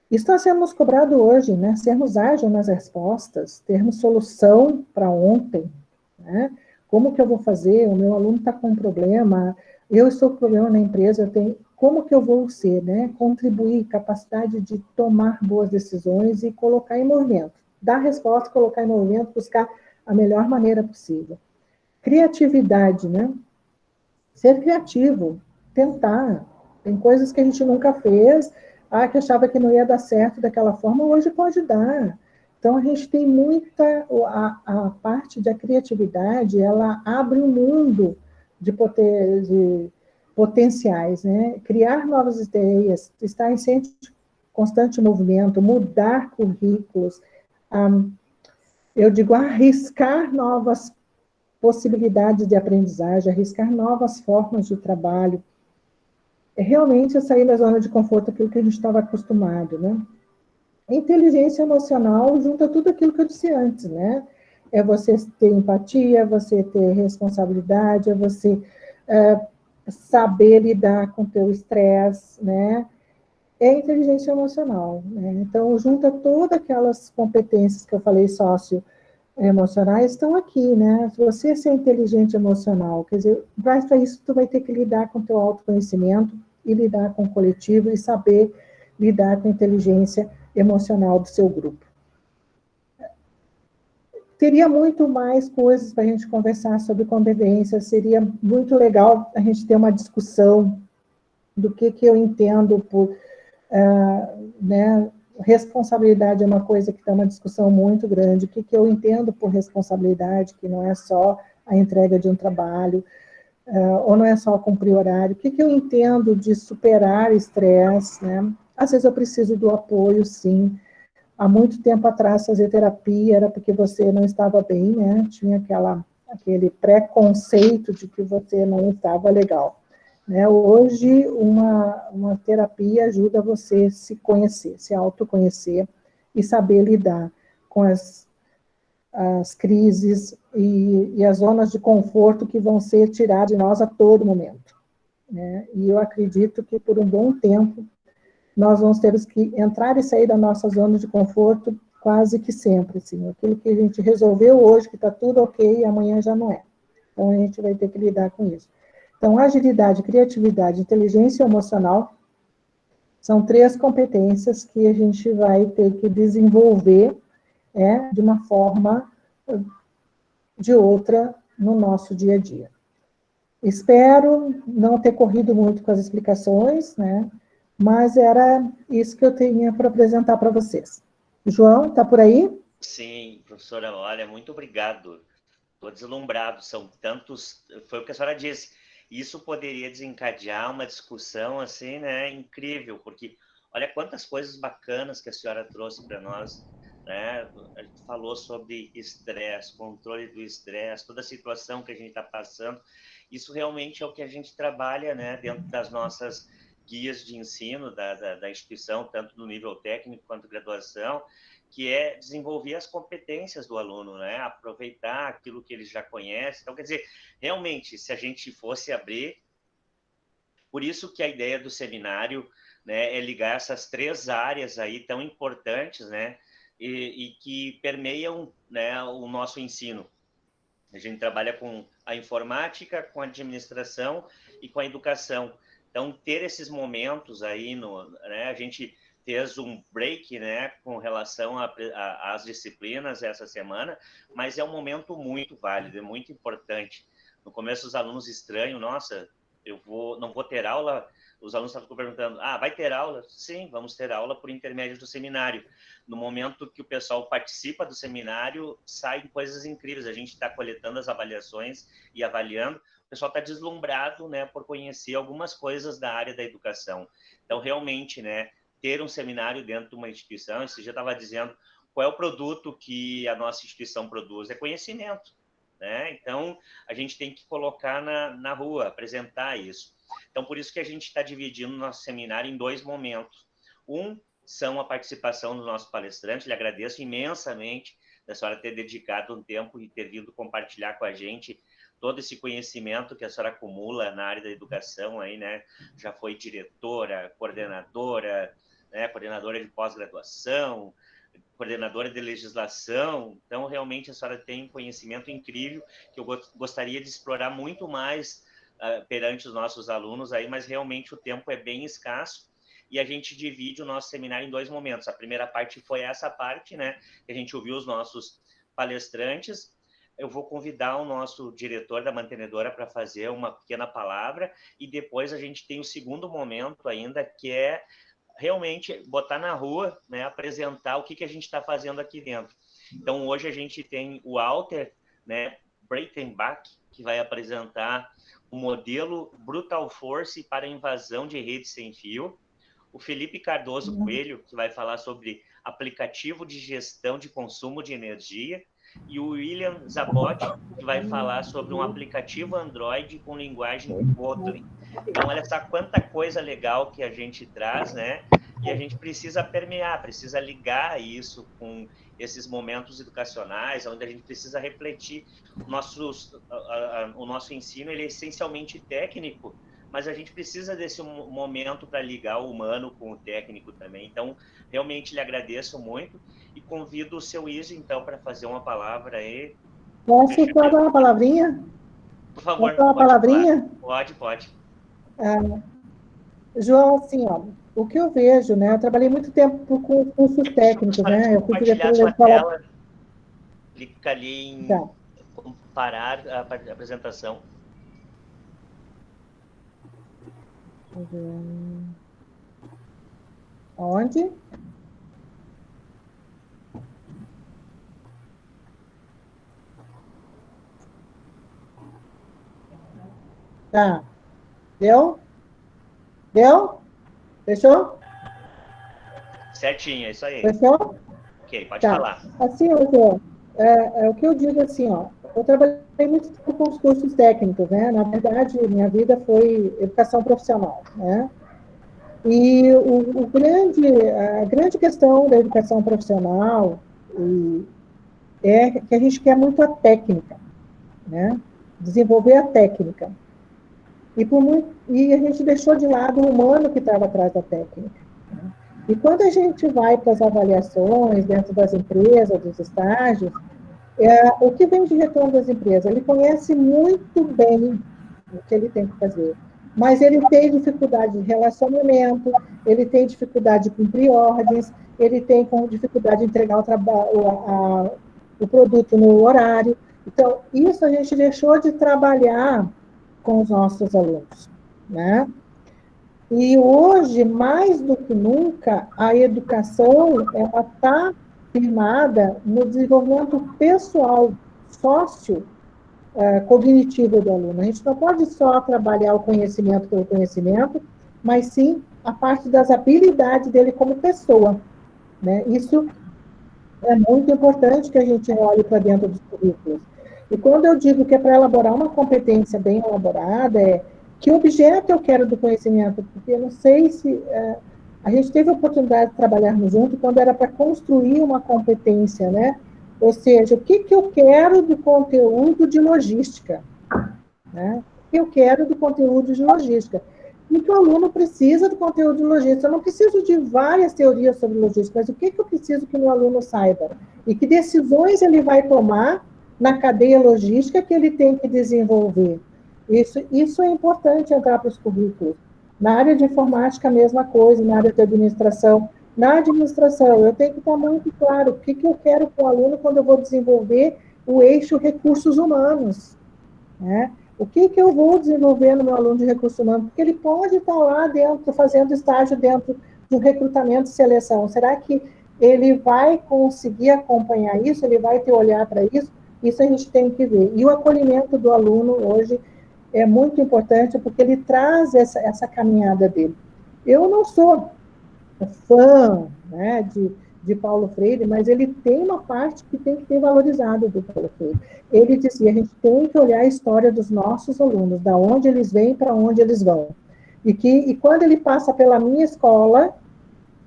Isso está sendo nos cobrado hoje, né, sermos ágeis nas respostas, termos solução para ontem, né, como que eu vou fazer, o meu aluno está com um problema, eu estou com problema na empresa, como que eu vou ser, né, contribuir, capacidade de tomar boas decisões e colocar em movimento, dar resposta, colocar em movimento, buscar a melhor maneira possível. Criatividade, né, ser criativo, tentar, tem coisas que a gente nunca fez, que achava que não ia dar certo daquela forma, hoje pode dar. Então, a gente tem muita, a parte da criatividade, ela abre um mundo de potenciais, né? Criar novas ideias, estar em constante movimento, mudar currículos, eu digo, arriscar novas possibilidades de aprendizagem, arriscar novas formas de trabalho, realmente sair da zona de conforto, aquilo que a gente estava acostumado, né? Inteligência emocional junta tudo aquilo que eu disse antes, né? É você ter empatia, você ter responsabilidade, é você saber lidar com o teu estresse, né? É inteligência emocional, né? Então, junta todas aquelas competências que eu falei socioemocionais estão aqui, né? Se você ser inteligente emocional, quer dizer, para isso tu vai ter que lidar com o teu autoconhecimento e lidar com o coletivo e saber lidar com a inteligência emocional do seu grupo. Teria muito mais coisas para a gente conversar sobre competências, seria muito legal a gente ter uma discussão do que eu entendo por, né, responsabilidade é uma coisa que está uma discussão muito grande, o que eu entendo por responsabilidade, que não é só a entrega de um trabalho, ou não é só cumprir horário, o que eu entendo de superar estresse, né? Às vezes eu preciso do apoio, sim. Há muito tempo atrás, fazer terapia era porque você não estava bem, né? Tinha aquele preconceito de que você não estava legal, né? Hoje, uma terapia ajuda você a se conhecer, se autoconhecer e saber lidar com as as crises e as zonas de conforto que vão ser tiradas de nós a todo momento, né? E eu acredito que, por um bom tempo, nós vamos ter que entrar e sair da nossa zona de conforto quase que sempre, assim, aquilo que a gente resolveu hoje, que está tudo ok, amanhã já não é. Então, a gente vai ter que lidar com isso. Então, agilidade, criatividade, inteligência emocional são 3 competências que a gente vai ter que desenvolver de uma forma de outra no nosso dia a dia. Espero não ter corrido muito com as explicações, né? Mas era isso que eu tinha para apresentar para vocês. João, está por aí? Sim, professora, olha, muito obrigado. Estou deslumbrado, são tantos... Foi o que a senhora disse. Isso poderia desencadear uma discussão, assim, né, incrível, porque olha quantas coisas bacanas que a senhora trouxe para nós, né? A gente falou sobre estresse, controle do estresse, toda a situação que a gente está passando. Isso realmente é o que a gente trabalha, né, dentro das nossas guias de ensino da instituição, tanto no nível técnico quanto graduação, que é desenvolver as competências do aluno, né? Aproveitar aquilo que ele já conhece. Então, quer dizer, realmente, se a gente fosse abrir, por isso que a ideia do seminário, né, é ligar essas 3 áreas aí tão importantes, né, e que permeiam, né, o nosso ensino. A gente trabalha com a informática, com a administração e com a educação. Então, ter esses momentos aí, né, a gente fez um break, né, com relação às disciplinas essa semana, mas é um momento muito válido, é muito importante. No começo, os alunos estranham, nossa, não vou ter aula. Os alunos estavam perguntando, vai ter aula? Sim, vamos ter aula por intermédio do seminário. No momento que o pessoal participa do seminário, saem coisas incríveis. A gente está coletando as avaliações e avaliando. O pessoal está deslumbrado, né, por conhecer algumas coisas da área da educação. Então, realmente, né, ter um seminário dentro de uma instituição, esse já estava dizendo, qual é o produto que a nossa instituição produz? É conhecimento, né? Então, a gente tem que colocar na rua, apresentar isso. Então, por isso que a gente está dividindo o nosso seminário em 2 momentos. Um são a participação do nosso palestrante. Lhe agradeço imensamente da senhora ter dedicado um tempo e ter vindo compartilhar com a gente todo esse conhecimento que a senhora acumula na área da educação aí, né? Já foi diretora, coordenadora, né? Coordenadora de pós-graduação, coordenadora de legislação. Então, realmente, a senhora tem um conhecimento incrível que eu gostaria de explorar muito mais perante os nossos alunos aí, mas realmente o tempo é bem escasso e a gente divide o nosso seminário em 2 momentos. A primeira parte foi essa parte, né, que a gente ouviu os nossos palestrantes. Eu vou convidar o nosso diretor da mantenedora para fazer uma pequena palavra e depois a gente tem o segundo momento ainda, que é realmente botar na rua, né, apresentar o que a gente está fazendo aqui dentro. Então, hoje a gente tem o Walter, né, Breitenbach, que vai apresentar o modelo Brutal Force para invasão de rede sem fio. O Felipe Cardoso Coelho, que vai falar sobre aplicativo de gestão de consumo de energia. E o William Zabot, que vai falar sobre um aplicativo Android com linguagem Kotlin. Então, olha só quanta coisa legal que a gente traz, né? E a gente precisa permear, precisa ligar isso com esses momentos educacionais, onde a gente precisa refletir o nosso ensino, ele é essencialmente técnico, mas a gente precisa desse momento para ligar o humano com o técnico também. Então, realmente lhe agradeço muito e convido o seu Iso, então, para fazer uma palavra aí. Posso só dar uma palavrinha? Por favor, posso dar uma palavrinha? Pode. João, assim, ó, o que eu vejo, né, eu trabalhei muito tempo com cursos técnicos, né, eu fui diretora da escola... Clica ali em parar a apresentação. Onde? Tá. Deu? Fechou? Certinho, é isso aí. Fechou? Ok, pode falar. Assim, o que eu digo assim, ó, eu trabalhei muito tempo com os cursos técnicos, né? Na verdade, minha vida foi educação profissional, né? E a grande questão da educação profissional é que a gente quer muito a técnica, né? Desenvolver a técnica. E a gente deixou de lado o humano que estava atrás da técnica. Né? E quando a gente vai para as avaliações dentro das empresas, dos estágios, o que vem de retorno das empresas? Ele conhece muito bem o que ele tem que fazer, mas ele tem dificuldade de relacionamento, ele tem dificuldade de cumprir ordens, ele tem dificuldade de entregar o produto no horário. Então, isso a gente deixou de trabalhar com os nossos alunos, né? E hoje, mais do que nunca, a educação ela está firmada no desenvolvimento pessoal, cognitivo do aluno. A gente não pode só trabalhar o conhecimento pelo conhecimento, mas sim a parte das habilidades dele como pessoa, né? Isso é muito importante que a gente olhe para dentro dos currículos. E quando eu digo que é para elaborar uma competência bem elaborada, que objeto eu quero do conhecimento? Porque eu não sei se... a gente teve a oportunidade de trabalharmos junto quando era para construir uma competência, né? Ou seja, o que eu quero do conteúdo de logística? Né? O que eu quero do conteúdo de logística? E que o aluno precisa do conteúdo de logística. Eu não preciso de várias teorias sobre logística, mas o que eu preciso que o meu aluno saiba? E que decisões ele vai tomar na cadeia logística que ele tem que desenvolver? Isso é importante entrar para os currículos. Na área de informática, a mesma coisa, na área de administração. Na administração, eu tenho que estar muito claro o que eu quero com o aluno quando eu vou desenvolver o eixo recursos humanos. Né? O que eu vou desenvolver no meu aluno de recursos humanos? Porque ele pode estar lá dentro, fazendo estágio dentro do recrutamento e seleção. Será que ele vai conseguir acompanhar isso? Ele vai ter olhar para isso? Isso a gente tem que ver. E o acolhimento do aluno hoje é muito importante, porque ele traz essa caminhada dele. Eu não sou fã, né, de Paulo Freire, mas ele tem uma parte que tem que ter valorizado do Paulo Freire. Ele dizia, a gente tem que olhar a história dos nossos alunos, da onde eles vêm para onde eles vão. E quando ele passa pela minha escola,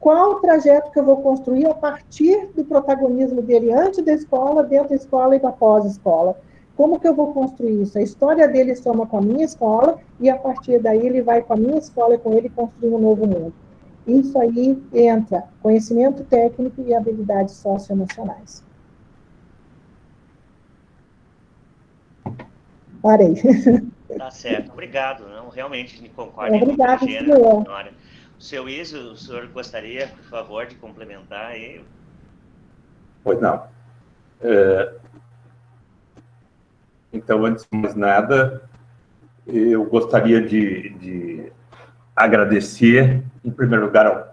qual o trajeto que eu vou construir a partir do protagonismo dele antes da escola, dentro da escola e após a escola? Como que eu vou construir isso? A história dele soma com a minha escola e, a partir daí, ele vai com a minha escola e com ele construir um novo mundo. Isso aí entra conhecimento técnico e habilidades socioemocionais. Parei. Tá certo, obrigado. Não, realmente, a gente concorda em Obrigada, senhor. O seu Iso, o senhor gostaria, por favor, de complementar aí? Pois não. Então, antes de mais nada, eu gostaria de agradecer, em primeiro lugar,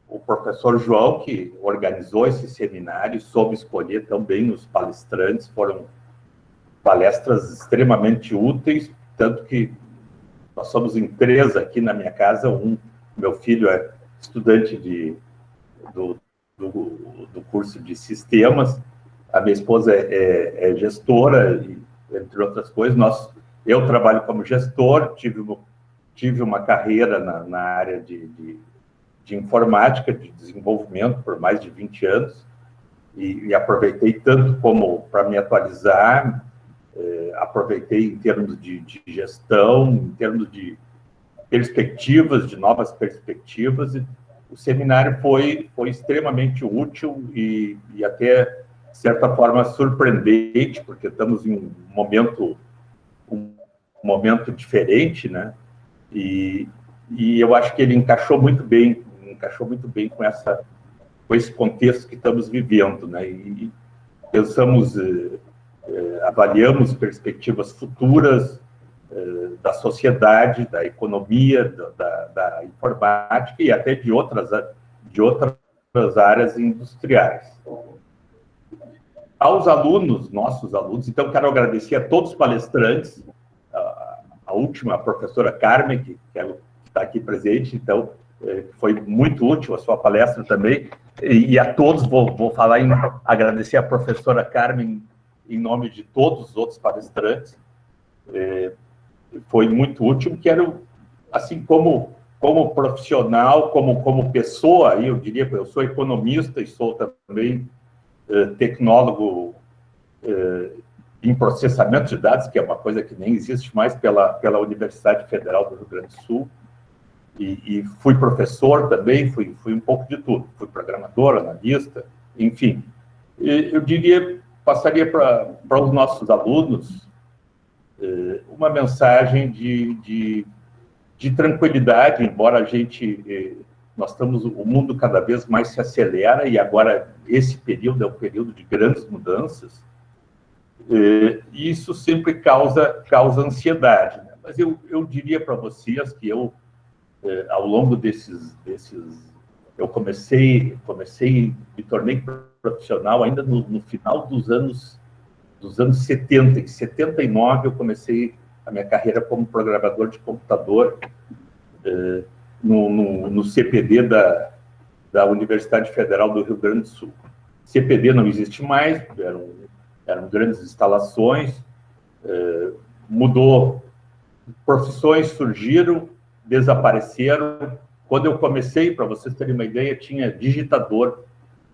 o professor João, que organizou esse seminário, soube escolher também os palestrantes, foram palestras extremamente úteis, tanto que nós somos em 3 aqui na minha casa, meu filho é estudante do curso de sistemas, a minha esposa é gestora, entre outras coisas. Eu trabalho como gestor, tive uma carreira na área de informática, de desenvolvimento, por mais de 20 anos, e aproveitei tanto como para me atualizar, aproveitei em termos de gestão, em termos de perspectivas, de novas perspectivas, e o seminário foi extremamente útil e até, de certa forma, surpreendente, porque estamos em um momento diferente, né? E eu acho que ele encaixou muito bem com esse contexto que estamos vivendo, né? E pensamos, avaliamos perspectivas futuras da sociedade, da economia, da informática e até de outras áreas industriais. Aos alunos, nossos alunos, então quero agradecer a todos os palestrantes, a última, a professora Carmen, que está aqui presente, então foi muito útil a sua palestra também, e a todos, vou falar agradecer a professora Carmen em nome de todos os outros palestrantes, foi muito útil. Quero, assim, como profissional, como pessoa, eu diria que eu sou economista e sou também tecnólogo em processamento de dados, que é uma coisa que nem existe mais pela Universidade Federal do Rio Grande do Sul, e fui professor também, fui um pouco de tudo, fui programador, analista, enfim. Eu diria, passaria para os nossos alunos uma mensagem de tranquilidade, embora nós estamos, o mundo cada vez mais se acelera, e agora esse período é um período de grandes mudanças, e isso sempre causa ansiedade, né? Mas eu diria para vocês que ao longo desses eu comecei, me tornei profissional ainda no final dos anos 70. Em 79 eu comecei a minha carreira como programador de computador no CPD da Universidade Federal do Rio Grande do Sul. CPD não existe mais, eram grandes instalações, mudou, profissões surgiram, desapareceram. Quando eu comecei, para vocês terem uma ideia, tinha digitador,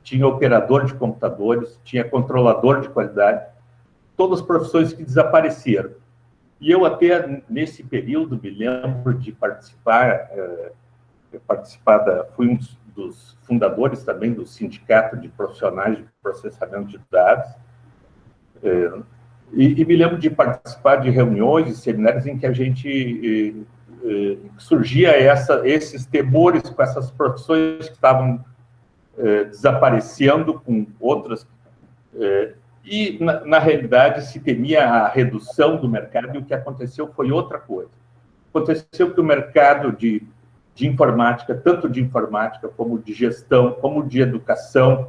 tinha operador de computadores, tinha controlador de qualidade, todas as profissões que desapareceram. E eu até, nesse período, me lembro de fui um dos fundadores também do Sindicato de Profissionais de Processamento de Dados, e me lembro de participar de reuniões e seminários em que a gente surgia esses temores com essas profissões que estavam desaparecendo com outras, e na realidade se temia a redução do mercado, e o que aconteceu foi outra coisa. Aconteceu que o mercado de informática, tanto de informática como de gestão, como de educação,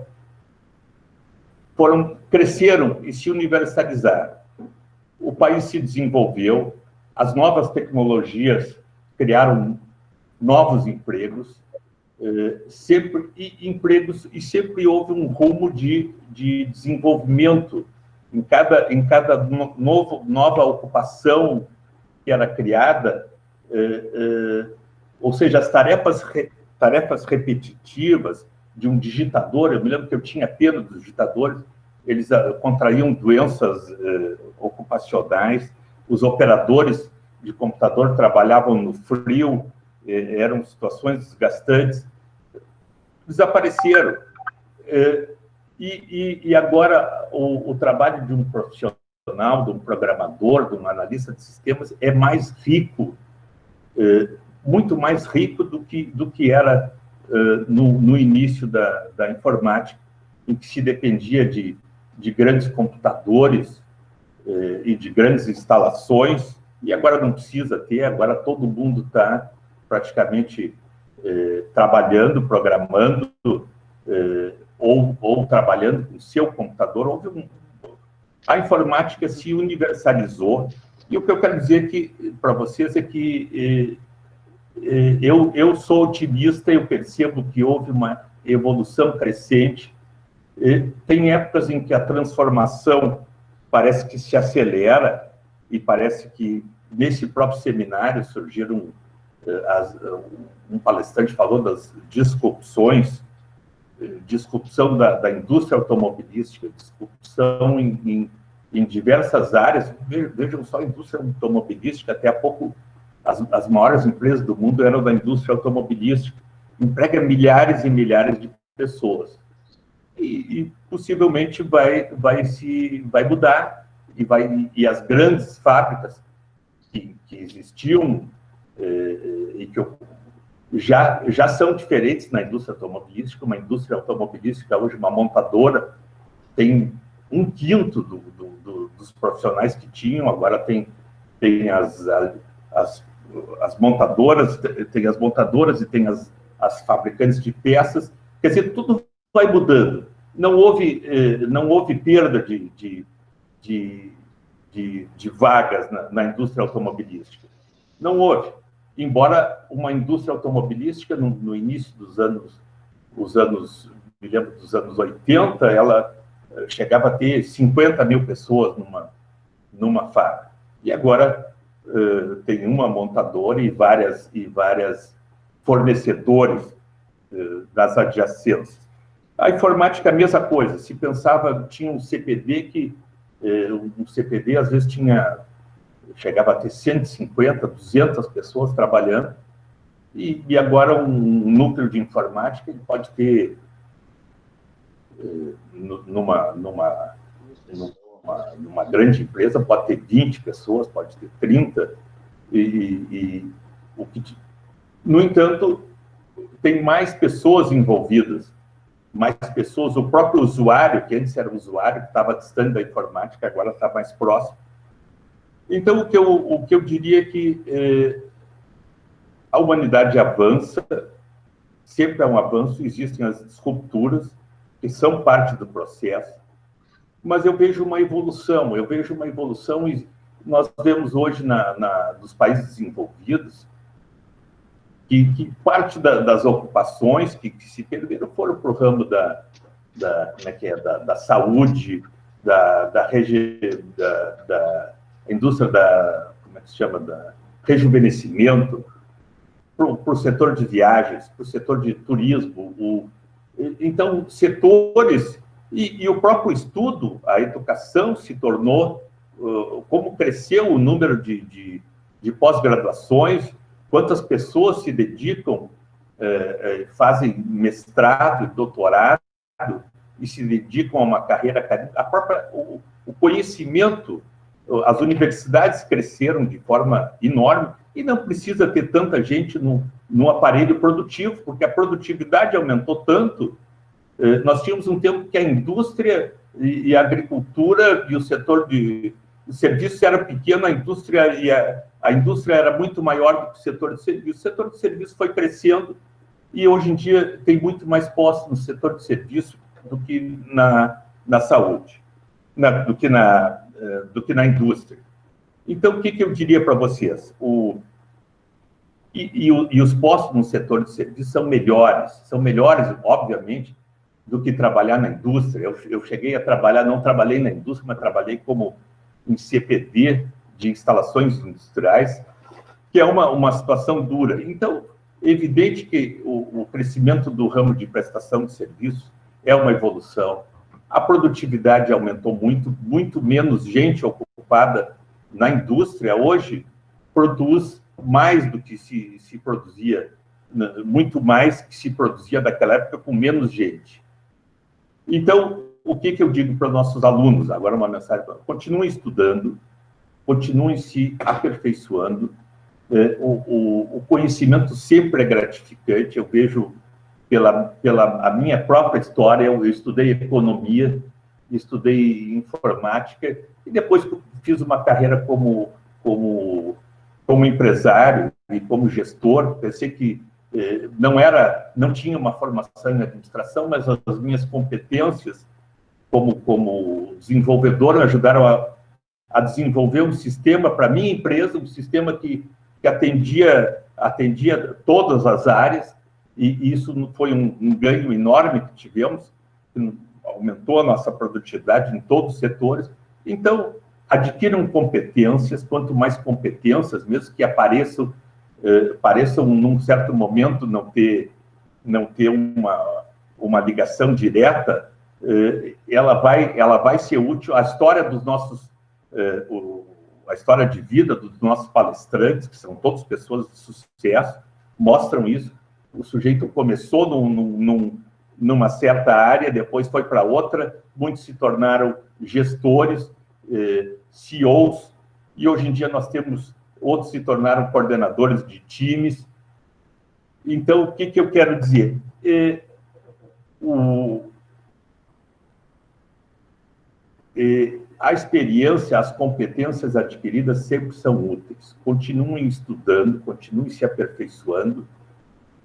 cresceram e se universalizaram. O país se desenvolveu, as novas tecnologias criaram novos empregos, sempre houve um rumo de desenvolvimento em cada nova ocupação que era criada, ou seja, as tarefas repetitivas de um digitador. Eu me lembro que eu tinha pena dos digitadores, eles contraíam doenças ocupacionais, os operadores de computador trabalhavam no frio, eram situações desgastantes, desapareceram. E agora o trabalho de um profissional, de um programador, de um analista de sistemas é mais rico, muito mais rico do que era no início da informática, em que se dependia de grandes computadores e de grandes instalações, e agora não precisa ter, agora todo mundo está praticamente trabalhando, programando, ou trabalhando com seu computador. A informática se universalizou, e o que eu quero dizer para vocês é que eu sou otimista, eu percebo que houve uma evolução crescente. Tem épocas em que a transformação parece que se acelera, e parece que nesse próprio seminário surgiram, um palestrante falou das disrupções, disrupção da indústria automobilística, disrupção em diversas áreas. Vejam só, a indústria automobilística, até há pouco, as maiores empresas do mundo eram da indústria automobilística, emprega milhares e milhares de pessoas. E possivelmente vai mudar, e as grandes fábricas que existiam e que já são diferentes na indústria automobilística. Uma indústria automobilística hoje, uma montadora, tem 1/5 dos profissionais que tinham, agora tem as montadoras, e tem as fabricantes de peças. Quer dizer, tudo vai mudando. Não houve perda de vagas na indústria automobilística. Não houve. Embora uma indústria automobilística, no início me lembro dos anos 80, ela chegava a ter 50 mil pessoas numa fábrica. E agora tem uma montadora e várias fornecedores das adjacências. A informática, a mesma coisa. Se pensava, tinha um CPD um CPD às vezes chegava a ter 150, 200 pessoas trabalhando, e agora um núcleo de informática ele pode ter, numa grande empresa, pode ter 20 pessoas, pode ter 30, no entanto, tem mais pessoas envolvidas, mais pessoas, o próprio usuário, que antes era um usuário que estava distante da informática, agora está mais próximo. Então, o que eu diria é que a humanidade avança, sempre é um avanço, existem as disrupturas, que são parte do processo, mas eu vejo uma evolução, e nós vemos hoje nos países desenvolvidos, que parte das ocupações que se perderam foram para o ramo da saúde, da indústria como é que se chama, da rejuvenescimento, para o setor de viagens, para o setor de turismo. Então, setores, e o próprio estudo, a educação se tornou, como cresceu o número de pós-graduações, quantas pessoas se dedicam, fazem mestrado e doutorado, e se dedicam a uma carreira acadêmica. O conhecimento, as universidades cresceram de forma enorme, e não precisa ter tanta gente no aparelho produtivo, porque a produtividade aumentou tanto. Nós tínhamos um tempo que a indústria e a agricultura e o setor de serviços era pequeno, a indústria era muito maior do que o setor de serviços. O setor de serviços foi crescendo, e hoje em dia tem muito mais posse no setor de serviço do que na saúde, do que na indústria. Então, o que eu diria para vocês? Os postos no setor de serviços são melhores, obviamente, do que trabalhar na indústria. Eu cheguei a trabalhar, não trabalhei na indústria, mas trabalhei como em CPD, de instalações industriais, que é uma situação dura. Então, é evidente que o crescimento do ramo de prestação de serviços é uma evolução. A produtividade aumentou muito, muito menos gente ocupada na indústria hoje produz mais do que se produzia, muito mais que se produzia naquela época com menos gente. Então, o que eu digo para nossos alunos? Agora uma mensagem: continuem estudando, continuem se aperfeiçoando. O conhecimento sempre é gratificante. Eu vejo pela a minha própria história, eu estudei economia, estudei informática, e depois fiz uma carreira como empresário e como gestor. Pensei que não tinha uma formação em administração, mas as minhas competências como desenvolvedor me ajudaram a desenvolver um sistema para a minha empresa, um sistema que atendia todas as áreas, e isso foi um ganho enorme que tivemos, que aumentou a nossa produtividade em todos os setores. Então, adquiram competências, quanto mais competências, mesmo que pareçam num certo momento não ter uma ligação direta, ela vai ser útil. A história dos nossos, a história de vida dos nossos palestrantes, que são todas pessoas de sucesso, mostram isso. O sujeito começou numa certa área, depois foi para outra, muitos se tornaram gestores, CEOs, e hoje em dia nós temos, outros se tornaram coordenadores de times. Então, o que eu quero dizer? A experiência, as competências adquiridas sempre são úteis. Continuem estudando, continuem se aperfeiçoando,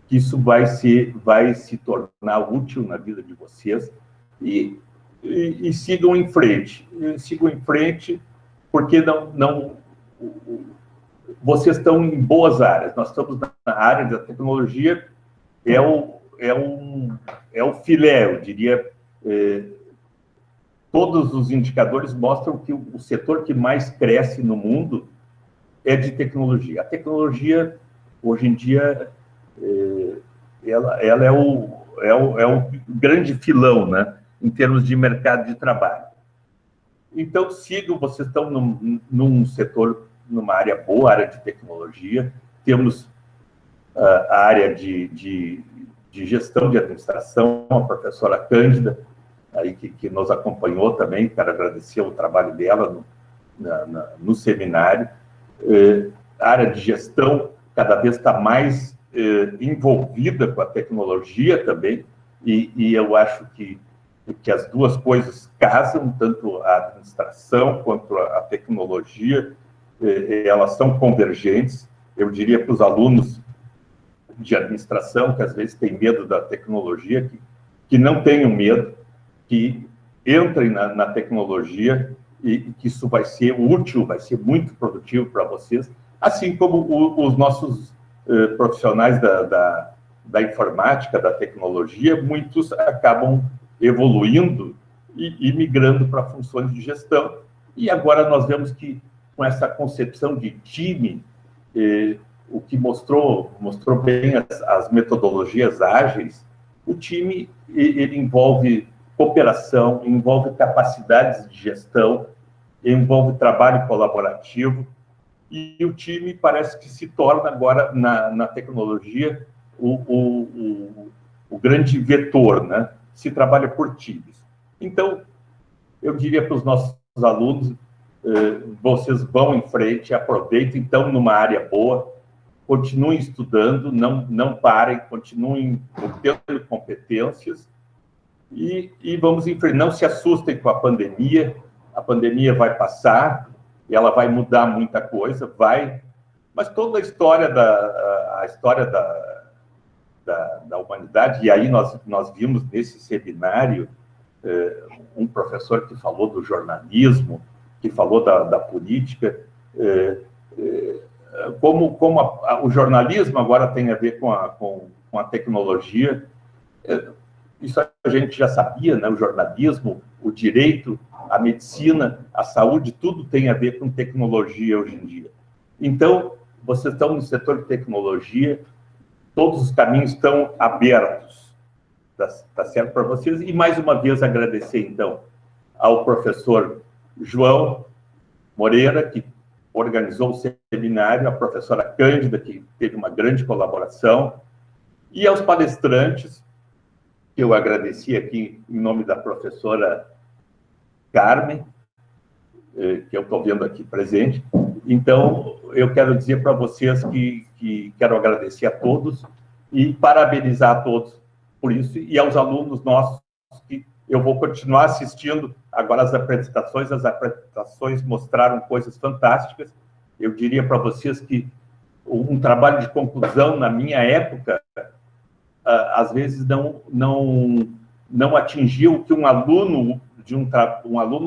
que isso vai se tornar útil na vida de vocês, e sigam em frente. Sigam em frente, porque vocês estão em boas áreas. Nós estamos na área da tecnologia, é o filé, eu diria. Todos os indicadores mostram que o setor que mais cresce no mundo é de tecnologia. A tecnologia, hoje em dia, ela o grande filão, né, em termos de mercado de trabalho. Então, sigam, vocês estão num setor, numa área boa, área de tecnologia, temos a área de gestão de administração, a professora Cândida, aí que nos acompanhou também, quero agradecer o trabalho dela no seminário. A área de gestão cada vez está mais envolvida com a tecnologia também, e eu acho que as duas coisas casam, tanto a administração quanto a tecnologia, elas são convergentes. Eu diria para os alunos de administração, que às vezes têm medo da tecnologia, que não tenham medo, que entrem na tecnologia e que isso vai ser útil, vai ser muito produtivo para vocês, assim como os nossos profissionais da informática, da tecnologia, muitos acabam evoluindo e migrando para funções de gestão. E agora nós vemos que, com essa concepção de time, o que mostrou bem as metodologias ágeis, o time ele envolve cooperação, envolve capacidades de gestão, envolve trabalho colaborativo, e o time parece que se torna agora, na tecnologia, o grande vetor, né? Se trabalha por times. Então, eu diria para os nossos alunos, vocês vão em frente, aproveitem, estão numa área boa, continuem estudando, não parem, continuem obtendo competências e vamos em frente. Não se assustem com a pandemia vai passar, e ela vai mudar muita coisa, vai, mas toda a história da humanidade, e aí nós vimos nesse seminário um professor que falou do jornalismo, que falou da política, como o jornalismo agora tem a ver com a tecnologia. Isso a gente já sabia, né? O jornalismo, o direito, a medicina, a saúde, tudo tem a ver com tecnologia hoje em dia. Então, vocês estão no setor de tecnologia, todos os caminhos estão abertos, tá certo para vocês? E mais uma vez agradecer, então, ao professor João Moreira, que organizou o seminário, a professora Cândida, que teve uma grande colaboração, e aos palestrantes, que eu agradeci aqui em nome da professora Carmen, que eu estou vendo aqui presente. Então, eu quero dizer para vocês que quero agradecer a todos e parabenizar a todos por isso, e aos alunos nossos, que eu vou continuar assistindo agora as apresentações mostraram coisas fantásticas. Eu diria para vocês que um trabalho de conclusão, na minha época, às vezes não atingiu o que um aluno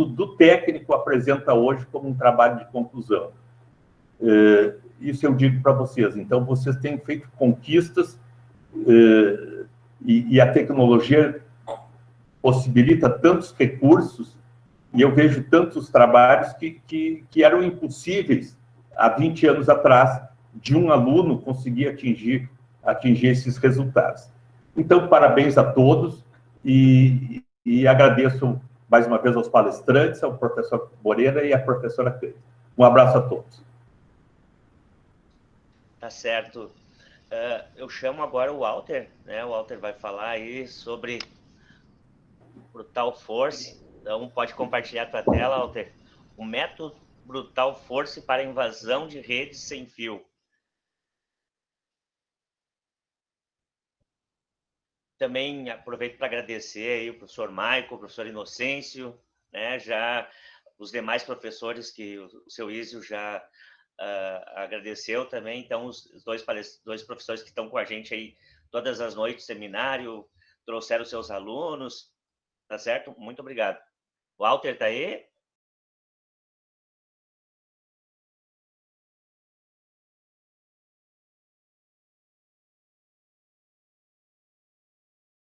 do técnico apresenta hoje como um trabalho de conclusão. Isso eu digo para vocês. Então, vocês têm feito conquistas e a tecnologia possibilita tantos recursos, e eu vejo tantos trabalhos que eram impossíveis há 20 anos atrás, de um aluno conseguir atingir esses resultados. Então, parabéns a todos e agradeço mais uma vez aos palestrantes, ao professor Moreira e à professora Cândida. Um abraço a todos. Tá certo. Eu chamo agora o Walter, né? O Walter vai falar aí sobre Brutal Force. Então, pode compartilhar a tua tela, Walter. O método Brutal Force para invasão de redes sem fio. Também aproveito para agradecer aí o professor Maico, o professor Inocêncio, né? Já os demais professores que o seu Ísio já agradeceu também. Então, os dois professores que estão com a gente aí todas as noites do seminário, trouxeram seus alunos, tá certo? Muito obrigado. Walter, tá aí?